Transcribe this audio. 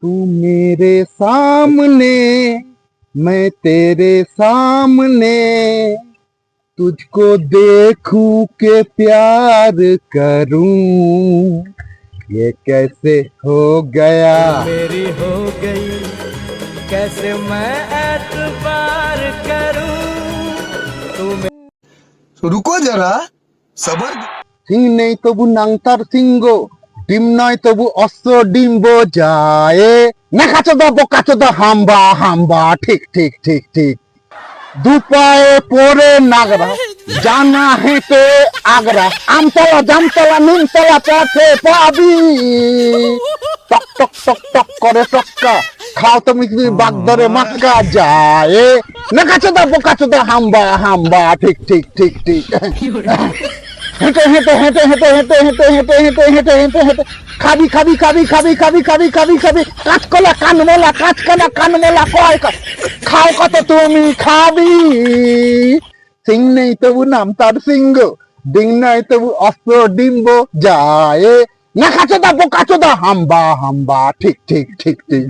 तू मेरे सामने मैं तेरे सामने तुझको देखूं के प्यार करूं ये कैसे हो गया मेरी हो गई कैसे मैं एतबार करूं तुम्हें। रुको जरा सबर সিং নেই তবু নাংতার সিংহ ডিম নয় তবু অস্ত্র ডিম্ব যায় নেখাচোদা বোকাচোদা হাম্বা হাম্বা ঠিক ঠিক ঠিক ঠিক দুপায়ে পড়ে নাগরা জানা হেঁটে আগরা আমতলা জামতলা নিমতলা পথে পাবি টক টক টক টক করে টক্কা খাও তুমি বাগ ধরে মাক্কা যায় নেখাচোদা বোকাচোদা হাম্বা হাম্বা ঠিক ঠিক ঠিক ঠিক হেঁটে হেঁটে হেঁটে হেঁটে হেঁটে হেঁটে হেঁটে হেঁটে হেঁটে হেঁটে হেঁটে খাবি খাবি খাবি খাবি খাবি খাবি খাবি খাবি কাঁচকলা কানমলা কাঁচকলা কানমলা কয় খাও কত তুমি খাবি সিং নেই তবু নাম তার সিংহ ডিং নাই তবু অস্ত্র ডিম্ব যায় না কাচোদা বোকাচোদা হাম্বা হাম্বা ঠিক ঠিক ঠিক ঠিক